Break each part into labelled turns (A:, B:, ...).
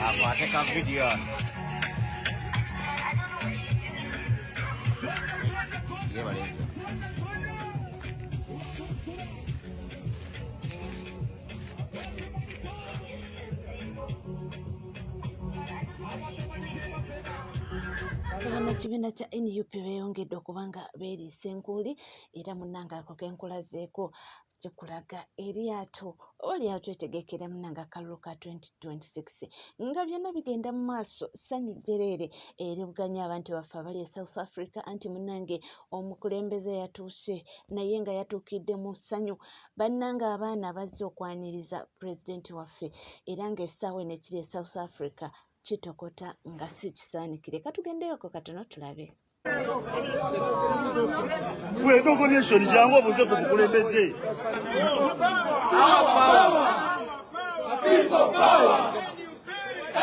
A: Akwate ka video. Ye bale.
B: Abannakibiina kya NUP beeyongedde okubanga beeriisa enkuuli era munnanga ako kenkulazeeko kikulaga eryato etegekera munnanga akalulu ka 2026 nga byonna bigenda mu maaso ssanyu jjereere erivuganya abantu baffe abali e South Africa anti munnange omukulembeze yatuuse naye nga yatuukidde mu ssanyu bannanga abaana bazze okwaniriza pulezidenti waffe era ng'essaawa eno ekiri e South Africa kitokota nga si kisaanikire katugendeyoko katono tulabe.
C: Gwe Dogo Nation jangu obuze ku bukulembeze.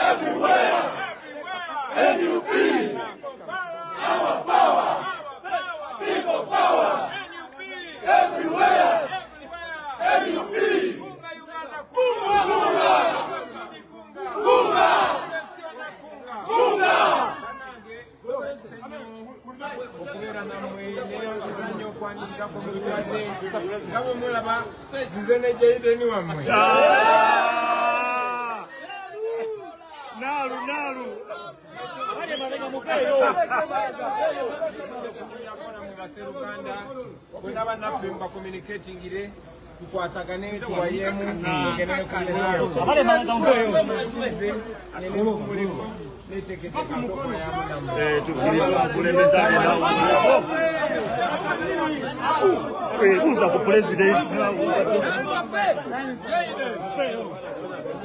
C: Everywhere. NUP. Our power. People power. Everywhere. NUP.
D: Okubera namwe neyo okwandika ku mulwadde nga bwe mulaba nze ne Jaden wammwe
C: Nalu abanye malenga mukeyo
D: yakola mu baseruganda bwena bannaffe mbakomunikatingire tukwatagane tuwayemu tugenere kuyenayo
C: abanye malenga mukeyo
D: nenemuliko neteeketeka tokoyamu namwe
C: tukulembeza uza ku pulezidenti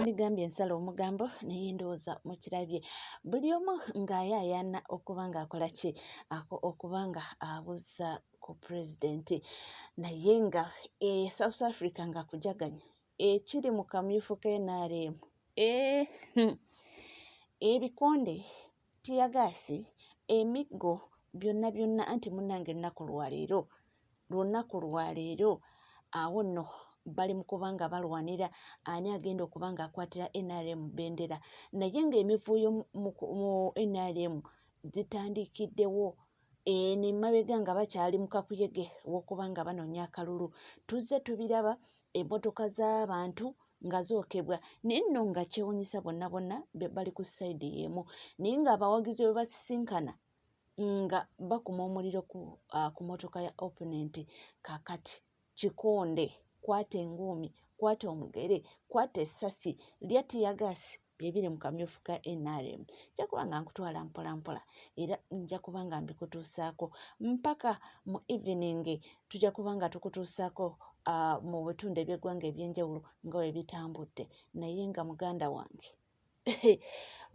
B: ndigambye ensala omugambo naye ndowooza mukirabye buli omu ng'ayaayaana okuba ng'akola ki okuba nga abuuza ku pulezidenti naye nga South Africa nga kujaganya ekiri mu kamyufu ka NRM ebikonde tiyagaasi emiggo byonna anti munnange lunaku lwaleero awo nno bali mu kuba nga balwanira ani agenda okuba nga akwatira NRM bendera naye ng'emivuyo mu NRM zitandikiddewo nemabega nga bakyali mu kakuyege w'okuba nga banoonya akalulu tuzze tubiraba emmotoka z'abantu nga zookebwa naye nno nga kyewuunyisa bonna bali ku sayidi y'emu naye ng'abawagizi bwe basisinkana nga bakuma omuliro ku mmotoka ya opponent kakati kikonde kwata enguumi kwata omugere kwata essasi lya tiyagaasi byebiri mu kamyufu ka NRM nja kuba nga nkutwala mpolampola era nja kuba nga mbikutuusaako mpaka mu evening tujja kuba nga tukutuusaako mu bitundu eby'eggwanga eby'enjawulo nga bwe bitambudde naye nga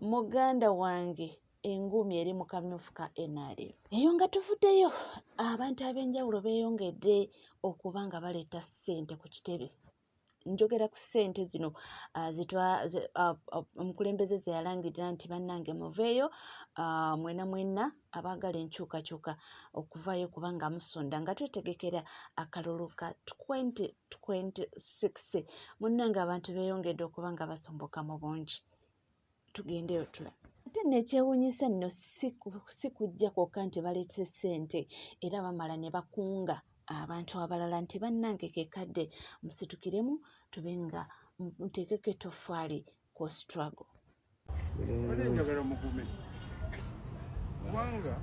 B: muganda wange enguumi eri mu kamyufu ka NRM eyo nga tuvuddeyo abantu ab'enjawulo beeyongedde okuba nga baleeta ssente ku kitebe njogera ku ssente zino omukulembeze ze yalangirira nti bannange muveeyo mwenna abaagala enkyukakyuka okuvaayo kubanga musonda nga twetegekera akalulu ka 2026 munnange abantu beeyongedde okuba nga basomboka mu bungi tugendeyo tulabe ate nekyewuunyisa nno si kujja kwokka nti baleetse ssente era bamala ne bakunga abantu abalala nti bannange kekadde musitukiremu tube nga muteekeko ettoffaali ku struggle.
D: njagala mugume kubanga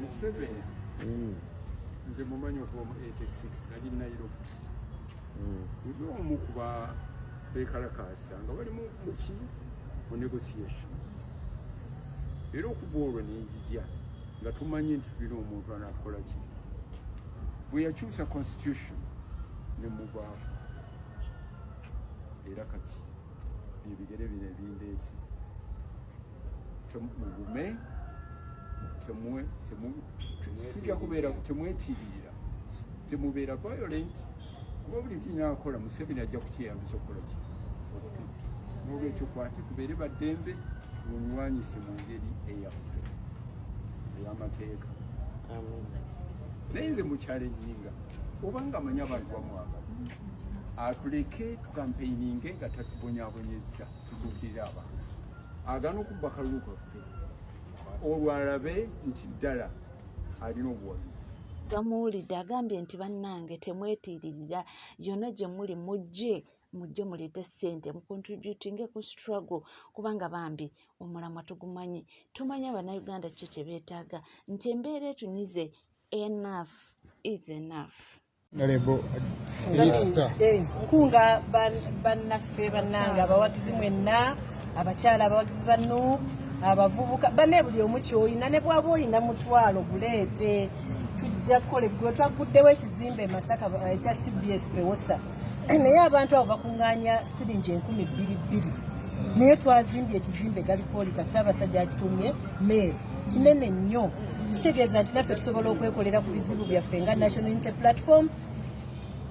D: Museveni nze mumanyi okuva mu 86 nali Nairobi nze omu kuba beekalakaasa nga bali mu negotiations era okuva olwo nenjija nga tumanyi nti tulina omuntu anakola ki bwe yakyusa constitution ne mubaafu era kati ebigere bino ebindeesi mugume tujja kubeera temwetiirira temubeera violent kuba buli kinaakola Museveni ajja kukyeyambisa okukola ki n'olwekyo kwate tubeere baddembe munywanise mu ngeri eyaffe ey'amateeka naye nze mukyalenjinga obanga amanya abantu bamwagala atuleke tukampeininge nga tatubonyabonyeza tutuukirira abantu agana okubba kalulu kwaffe olwalabe nti ddala alina obuwagizi.
B: Gamuwulidde agambye nti bannange temwetiiririra yonna gye muli mujje muleete ssente mu contributing ku struggle kubanga bambi omulamwa tugumanyi tumanya bannayuganda kyo kye beetaaga nti embeera etunyize enough is enough.
A: Kunga bannaffe bannange abawagizi mwenna abakyala abawagizi bannu abavubuka banne buli omu ky'olina ne bw'aba olina mutwalo guleete tujja kukola eggwe twaguddewo ekizimbe e Masaka ekya CBS Pewosa naye abantu abo bakuŋŋaanya siringi 2,200 naye twazimbye ekizimbe Galipooli Ssaabasajja akitumye meeri kinene nnyo kitegeeza nti naffe tusobola okwekolera ku bizibu byaffe nga National Unity Platform.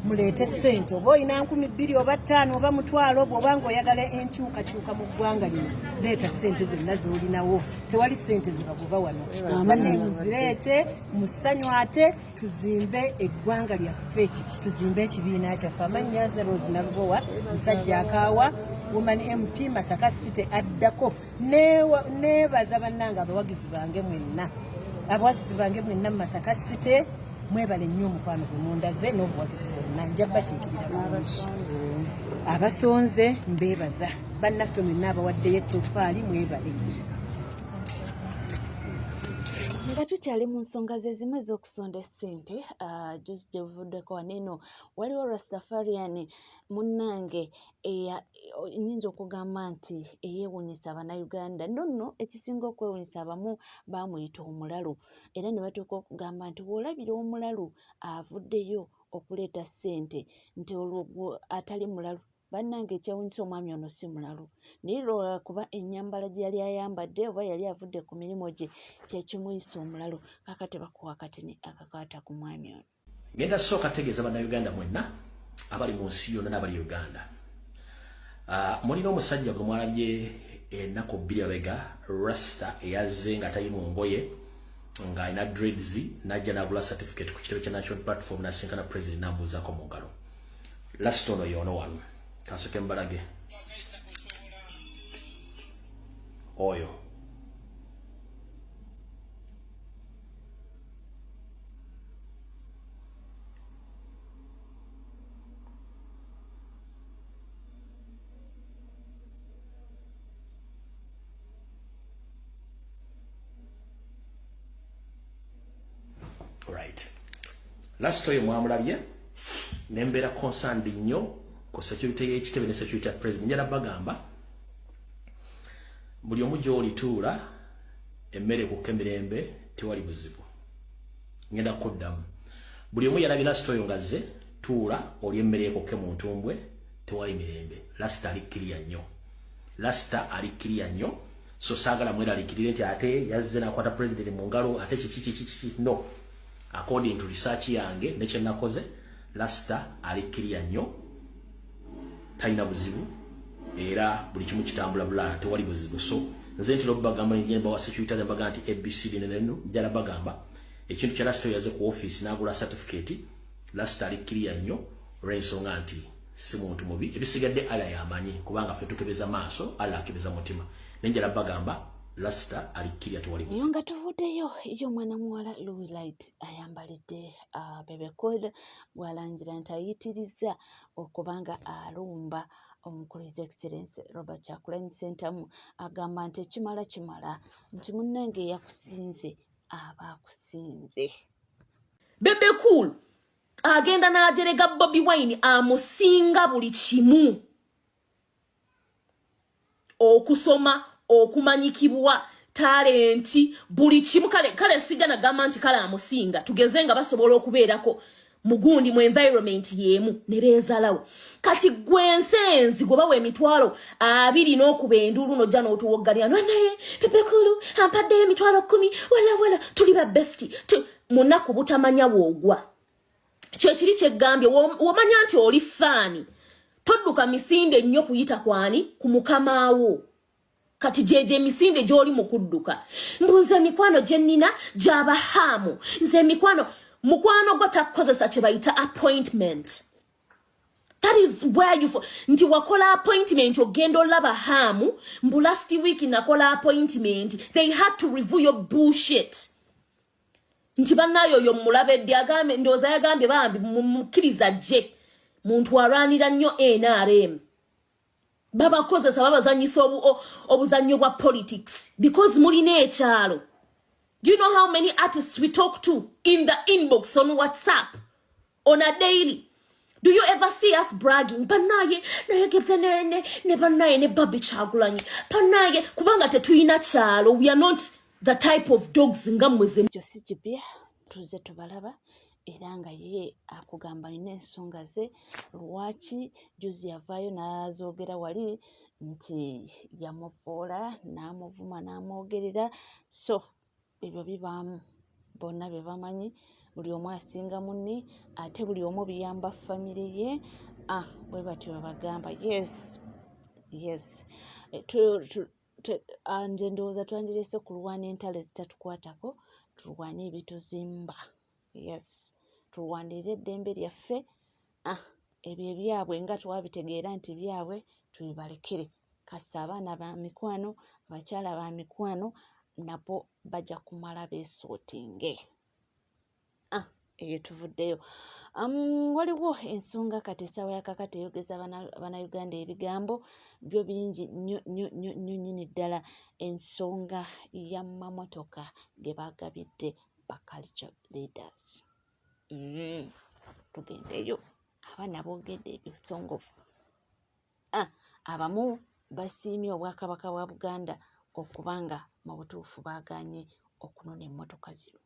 A: Muleete ssente oba olina 2,000 oba 5 oba mutwalo bw'oba ng'oyagala enkyukakyuka mu ggwanga lino leeta ssente zonna z'olinawo tewali ssente zibagoba wano banne muzireete musanyu ate tuzimbe eggwanga lyaffe tuzimbe ekibiina kyaffe. amannya Rose Nabubowa musajja akaawa Woman MP Masaka City addako neebaza bannange abawagizi bange mwenna mu Masaka City mwebale nnyo omukwano gwe mundaze n'obuwagizi bwonna nja bakiikirira bulungi. Abasonze mbeebaza bannaffe mwenna abawaddeyo ettofaali mwebale.
B: Nga tukyali mu nsonga ze zimu ez'okusonda ssente juzi gye buvuddeko waneeno waliwo Rastafarian munnange nnyinza okugamba nti eyeewuunyisa Abannayuganda nno ekisinga okwewuunyisa abamu baamuyita omulalu era ne batuuka okugamba nti bw'olabira omulalu avuddeyo okuleeta ssente nti olwo atali mulalu. Bannange ekyewuunyisa omwami ono si mulalu naye lwakuba ennyambala gye yali ayambadde oba yali avudde ku mirimu gye kyekimuyisa omulalu kakati bakuwa akatini akakwata ku mwami ono.
E: Ngenda sooka tegeeza Bannayuganda mwenna abali mu nsi yonna n'abali Uganda. Mulina omusajja gwe mwalabye ennaku 2 abega Rasta eyazze nga tali mu ngoye ng'alina dreads n'ajja n'agula certificate ku kitebe kya National Platform n'asinkana president n'amubuuzaako mu ngalo. Rasta ono y'ono wano kasoke mbalage oyo right. Last oyo mwamulabye nembeera concerned nnyo ku security y'ekitebe ne security ya president. Njala bagamba buli omu gy'olituula emmere kukka emirembe tewali buzibu. Ngenda kuddamu buli omu yalabye Last oyo ngazze tuula oli emmere ekukka mu ntumbwe tewali mirembe. Lasta alikkirya nnyo. Lasta alikkirya nnyo so saagala mweralikirire nti ate yazze n'akwata president mu ngalo ate kiki no. According to research yange nekye nakoze Lasta alikkirya nnyo talina buzibu era buli kimu kitambula bulala tewali buzibu. So nze ntiro bagamba njemba wa security mbaga nti ABCD nenenu njala bagamba ekintu kya Lasta yaze ku office n'agula certificate Lasta alikkirya nnyo olw'ensonga nti si muntu mubi ebisigadde ala yamanyi kubanga ffe tukebeza maaso ala akebeza mutima nenjala bagamba Lasta alikkirya tewali buzibu.
B: Eyo nga tuvuddeyo yo mwana muwala Louis Light ayambalidde Bebe Cool bwalangira nti ayitiriza okubanga alumba omukulu His Excellency Robert Kyagulanyi Ssentamu agamba nti ekimala kimala nti munnange yakusinze aba akusinze.
F: Bebe Cool agenda n'ajerega Bobi Wine amusinga buli kimu okusoma okumanyikibwa talenti buli kimu kale sijja nagamba nti kale amusinga tugeze nga basobola okubeerako mugundi mu environment yemu ne beezalawo kati gwensenzi gwe bawa emitwalo 20 n'okubendulu nojja n'otuwoggalira naye Bebe Cool ampaddeyo emitwalo 10 wala tuli ba besti munaku butamanya woogwa kyekiri kyeggambye womanya nti oli faani todduka misinde nnyo kuyita kwani ku mukamaawo kati jeje misinde gy'oli mu kudduka mbuze mikwano gye nnina gy'abahamu nze mikwano mukwano gwo takozesa kye bayita appointment. That is where you nti wakola appointment ogenda olaba hamu mbu last week nakola appointment. They had to review your bullshit. Nti bannayo yo mulabedde agambe ndoza yagambye bambi mukiriza je muntu aranira nnyo NRM. Baba kozesa babazanyisa obuzannyo bwa politics because mulina ekyalo. Do you know how many artists we talk to in the inbox on WhatsApp on a daily? Do you ever see us bragging? Panaye naye ketenene ne panaye ne babi chagulanyi. Panaye kubanga tetuyina kyalo. We are not the type of dogs ngamweze.
B: Josi jibia tuze tubalaba eranga ye akugamba ine ensonga ze lwaki juzi yavayo nazogera wali nti yamuvola namuvuma namwogerera so ebyo bibaamu bonna bebamanyi buli omu asinga munne ate buli omu biyamba family ye bwe batyo babagamba yes nze ndowooza twandirese kulwana entale zitatukwatako tulwane ebituzimba yes tulwanirire eddembe lyaffe ebyo ebyabwe nga twabitegeera nti byabwe tubibalekere kasita abaana ba mikwano abakyala ba mikwano nabo bajja kumala beesootinge eyo tuvuddeyo waliwo ensonga kati essaawa yakakati eyogeza bannayuganda ebigambo byo bingi nnyo nnyini ddala ensonga y'amamotoka ge bagabidde ba culture leaders tugendeyo abaana boogedde ebisongovu abamu basiimye obwakabaka bwa Buganda okubanga mu butuufu baaganye okunona emmotoka zino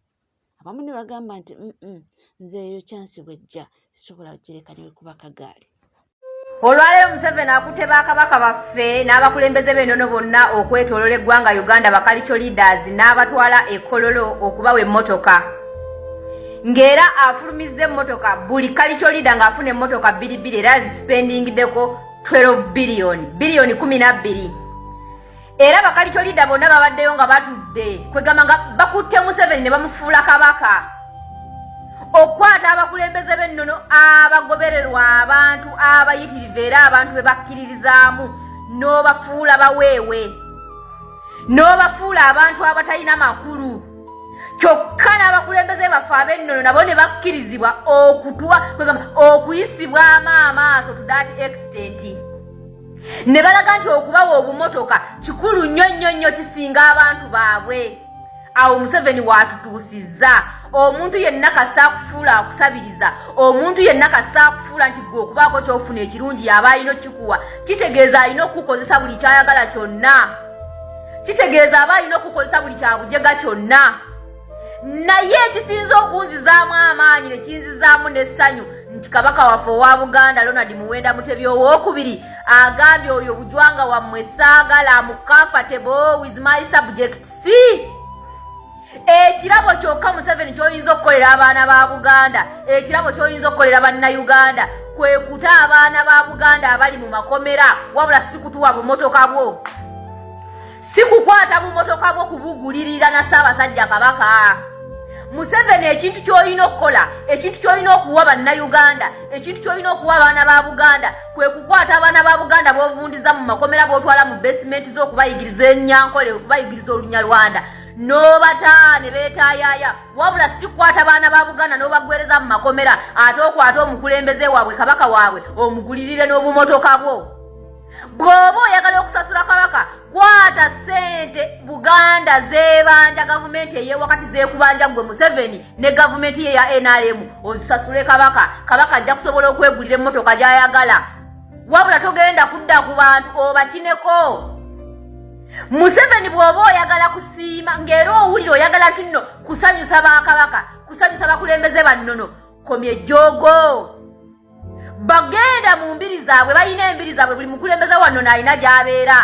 B: abamu ne bagamba nti nze eyo kyansi bwejja sisobola gireka ne wekuba kagaali.
G: Olwaleero Museveni akutte bakabaka baffe n'abakulembeze b'ennono bonna okwetoolola eggwanga Uganda ba culture leaders n'abatwala e Kololo okubawa emmotoka. Ng'era afulumizza emmotoka buli culture leader ng'afuna emmotoka bbiri era zispendingiddeko 12 biliyoni 12. Era ba culture leader bonna babaddeyo nga batudde kwegamba nga bakutte Museveni ne bamufuula kabaka. Okwata abakulembeze b'ennono abagobererwa abantu abayitirivu era abantu be bakkiririzaamu n'obafuula baweewe n'obafuula abantu abatalina makulu kyokka n'abakulembeze baffe ab'ennono nabo ne bakkirizibwa okuyisibwamu amaaso to that extent ne balaga nti okubawa obumotoka kikulu nnyo kisinga abantu baabwe. Awo Museveni watutuusizza omuntu yenna kasa akufuula akusabiriza omuntu yenna kasa akufuula nti gwe okubaako kyofuna ekirungi yaba alina okikuwa kitegeeza alina okukukozesa buli kyayagala kyonna kitegeeza aba alina okukukozesa buli kyabujega kyonna. Naye ekisinza okunzizaamu amaanyi ne kinzizaamu n'essanyu nti kabaka waffe owa Buganda Ronald Muwenda Mutebi owookubiri agambye oyo bujwanga wammwe saagala comfortable with my subjects. Ekirabo kyokka Museveni ky'oyinza okukolera abaana ba Buganda ekirabo ky'oyinza okukolera bannayuganda kwe kuta abaana ba Buganda abali mu makomera wabula si kutuwa bumotoka bwo si kukwata bumotoka bwo kubugulirira na Ssaabasajja Kabaka. Museveni ekintu ky'olina okukola ekintu ky'olina okuwa bannayuganda ekintu ky'olina okuwa abaana ba Buganda kwe kukwata abaana ba Buganda b'ovundiza mu makomera b'otwala mu basement z'okubayigiriza ennyankole okubayigiriza Olunyarwanda n'obata ne beetaayaya wabula si kukwata abaana ba Buganda n'obagwereza mu makomera ate okwata omukulembeze waabwe kabaka waabwe omugulirire n'obumotoka bwo. Bw'oba oyagala okusasula kabaka kwata ssente Buganda zeebanja gavumenti ey'ewakati zeekubanja gwe Museveni ne gavumenti ye ya NRM ozisasule kabaka ajja kusobola okwegulira emmotoka gy'ayagala wabula togenda kudda ku bantu obakineko. Museveni bw'oba oyagala kusiima ng'era owulira oyagala nti nno kusanyusa bakabaka kusanyusa bakulembeze bannono komya ejjoogo bagenda mu mbiri zaabwe balina embiri zaabwe buli mukulembeze wanno n'alina gy'abeera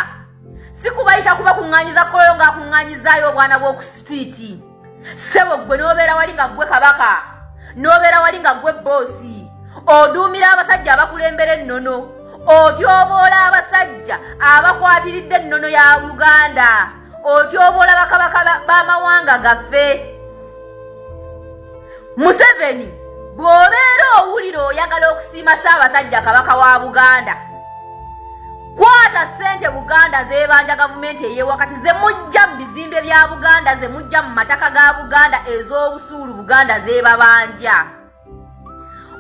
G: si kubayita kuba kuŋŋaanyiza Kololo ng'akuŋŋaanyizaayo obwana bw'oku sitwiti ssebo ggwe n'obeera wali nga ggwe kabaka n'obeera wali nga ggwe boosi oduumira abasajja abakulembera ennono otyoboola abasajja abakwatiridde ennono ya Uganda otyoboola bakabaka b'amawanga gaffe Museveni bw'obeera owulira oyagala okusiima Ssaabasajja Kabaka wa Buganda, kwata ssente Buganda zeebanja gavumenti ey'ewakati ze mujja mu bizimbe bya Buganda, ze mujja mu mataka ga Buganda, ez'obusuulu Buganda zeebabanja,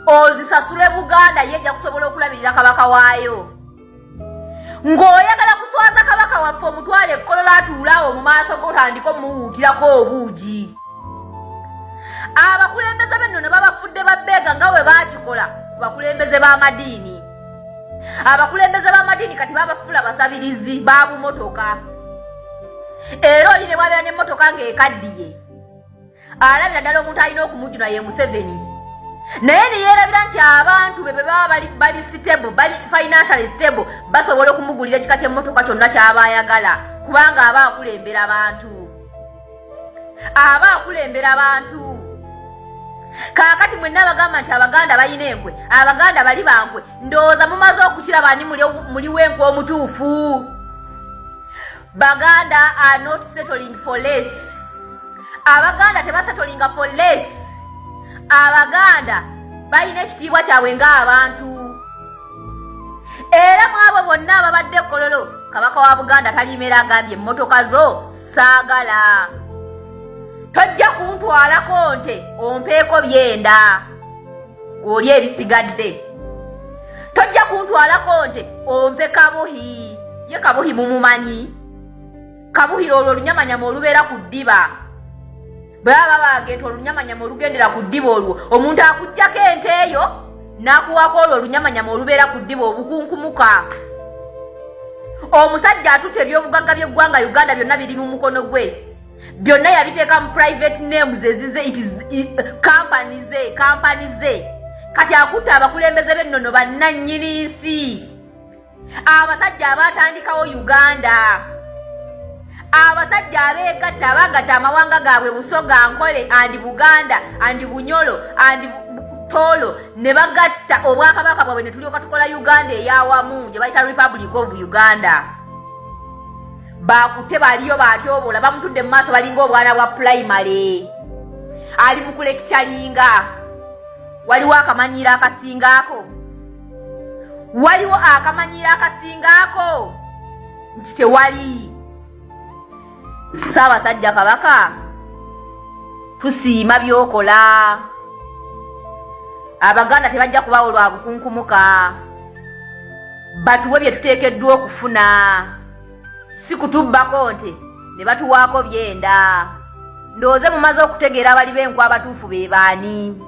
G: ozisasule Buganda yejja kusobola okulabirira kabaka waayo. Ng'oyagala kuswaza kabaka waffe omutwale ekkolola atuulaawo mu maaso g'otandika omuwuutirako obuugi. Abakulembeze b'ennono babafudde babbeega nga bwe baakikola ku bakulembeze b'amadiini. Abakulembeze b'amadiini kati babafuula basabirizi ba bumotoka. Era oli ne bwabeera n'emmotoka ng'ekaddiye, alabira ddala omuntu alina okumujjuna ye Museveni. Naye ne yeerabira nti abantu be baba bali stable, bali financially stable, basobola okumugulira ekika ky'emmotoka kyonna ky'aba ayagala, kubanga aba akulembera abantu. Aba akulembera abantu. Kaakati mwenna bagamba nti Abaganda balina enkwe, Abaganda bali bankwe, ndowooza mumaze okukiraba ani muli w'enkwe omutuufu. Baganda are not settling for less. Abaganda tebasettlinga for less. Abaganda balina ekitiibwa kyabwe ng'abantu. Era mu abo bonna ababadde Kololo, Kabaka wa Buganda talimera agambye emmotoka zo saagala. Tojja kuntwalako nte ompeeko byenda oli ebisigadde. Tojja kuntwalako nte ompe kabuhi. Ye kabuhi mumumanyi? Kabuhi olwo olunyamanyama olubeera ku ddiba. Baba bagenda olunyamanyama olugendera ku ddiba olwo, omuntu akuggyako ente eyo n'akuwako olwo olunyamanyama olubeera ku ddiba obukunkumuka. Omusajja atutte ebyobugagga by'eggwanga Uganda byonna biri mu mukono gwe. Byonna yabiteeka mu private names ezize, company ze. Kati akutte abakulembeze b'ennono bannannyini nsi. Abasajja abaatandikawo Uganda. Abasajja abeegatta abagatta amawanga gaabwe Busoga, Nkole, andi Buganda, andi Bunyolo, andi Tolo, ne bagatta obwakabaka bwabwe ne tulyoka tukola Uganda ey'awamu gye bayita Republic of Uganda. Bakutte baliyo batyobola, bamutudde mu maaso balinga obwana bwa primary. Ali mu kulekitalinga. Waliwo akamanyiiro akasingaako. Waliwo akamanyiiro akasingaako. Nti tewali. Ssaabasajja Kabaka, tusiima by'okola. Abaganda tebajja kubaawo lwa bukunkumuka. Batuwe bye tuteekeddwa okufuna. Si kutubbako nte ne batuwaako byenda. Ndowooze mumaze okutegeera abali b'enkwe abatuufu be baani.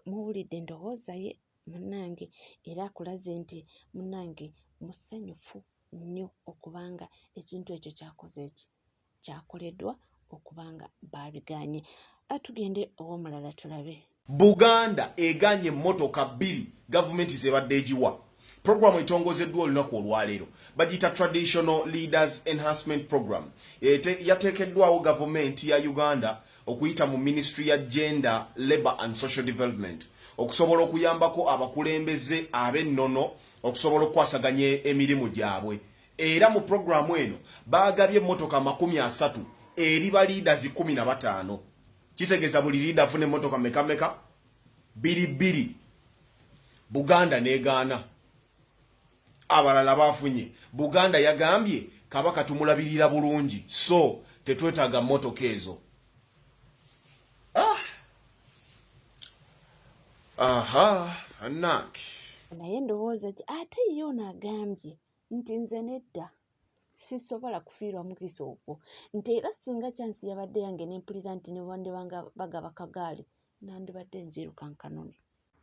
B: Muwulidde endowooza ye munnange, era akulaze nti munnange musanyufu nnyo okubanga ekintu ekyo kyakoleddwa okubanga babiganye. Atugende ow'omulala tulabe.
H: Buganda eganye emmotoka 2 gavumenti zebadde egiwa. Programu etongozeddwa olunaku olwaleero bagiyita Traditional Leaders Enhancement Program. Yateekeddwawo gavumenti ya Uganda okuyita mu Ministry ya Gender, Labour and Social Development okusobola okuyambako abakulembeze ab'ennono okusobola okwasaganya emirimu gyabwe. Era mu programu eno baagabye emmotoka 30 eri ba leaders 15. Kitegeeza buli leader afune emmotoka meka 2. Buganda negaana. Abalala bafunye. Buganda yagambye Kabaka tumulabirira bulungi, so tetwetaaga mmotoka ezo. Anaki.
B: Naye ndowooza ate ye ono agambye nti nze nedda sisobola kufiirwa mukisa okwo, nti era singa chansi yabadde yange nempulira nti ne bande banga bagaba kagaali nandibadde nziruka nkanoni.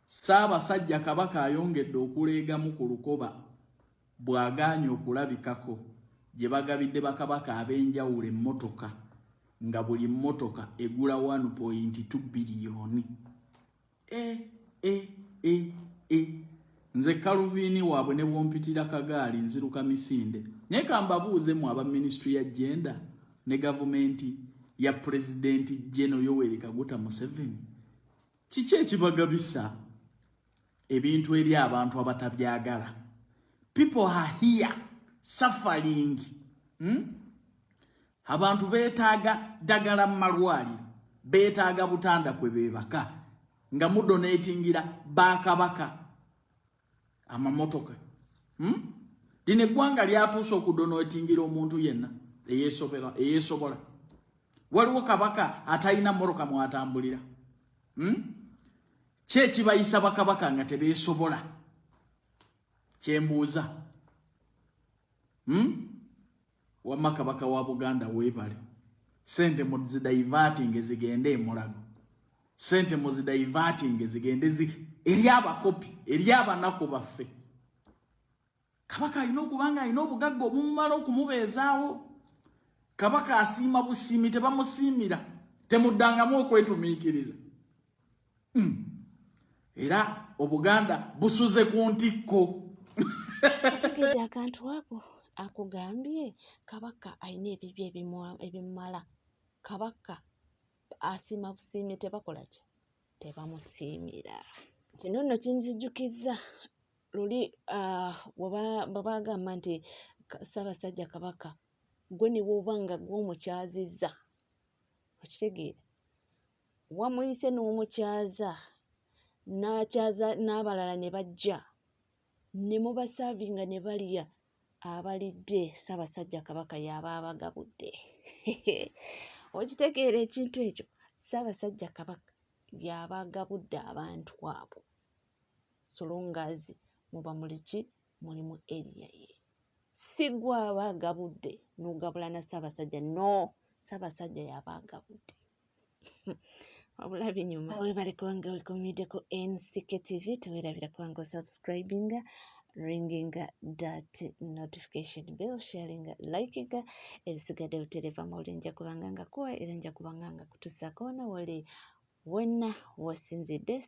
I: Ssaabasajja Kabaka ayongedde okuleegamu ku lukoba bw'agaanye okulabikako gye bagabidde bakabaka ab'enjawulo emmotoka, nga buli mmotoka egula 1.2 biliyoni. Nze Kaluviini waabwe ne bwompitira kagaali nziruka misinde. Naye kambabuuze mu aba Ministry ya Gender ne gavumenti ya President General Yoweri Kaguta Museveni, kiki ekibagabisa ebintu eri abantu abatabyagala? People are here suffering. Abantu beetaaga ddagala mu malwaliro, beetaaga butanda kwe beebaka nga mudonatingira bakabaka amamotoka. Lino eggwanga lyatuusa okudonatingira omuntu yenna eyeesobola. Waliwo kabaka atalina mmotoka mwatambulira. Ki ekibayisa bakabaka nga tebeesobola? Kyembuuza. Wamma kabaka wa Buganda weebale. Sente muzidaivating zigende Mulago. Sente muzidaivating zigende eri abakopi, eri abanaku baffe. Kabaka alina okubanga alina obugagga obumumala okumubeezaawo. Kabaka asiima busiimi tebamusiimira. Temuddangamu okwetumiikiriza. Era Obuganda busuze ku ntikko.
B: Ategedde akantu ako akugambye kabaka alina ebibyo ebimala. Kabaka asiima busiimi tebakola ki? Tebamusiimira. Kino nno kinzijjukiza luli bwe bagamba nti Ssaabasajja Kabaka gwe ne bw'oba nga gw'omukyazizza. Okitegeera? Wamuyise n'omukyaza n'akyaza n'abalala ne bajja ne mubasaavinga ne balya abalidde Ssaabasajja Kabaka y'aba abagabudde. Okitegeera ekintu ekyo? Ssaabasajja Kabaka y'aba agabudde abantu abo. Solongazi muba muliki muli mu area ye. Si gwe aba agabudde n'ogabula na Ssaabasajja. No, Ssaabasajja y'aba agabudde. Wabulabe nyuma webale kubanga wekomiddeko NCK TV, teweerabira kubanga subscribinga, ringinga that notification bell, sharinga, likinga, ebisigadde butereeva mawulire nja kubanga nga kuwa era nja kubanga nga kutusaako na wali wonna wasinzidde.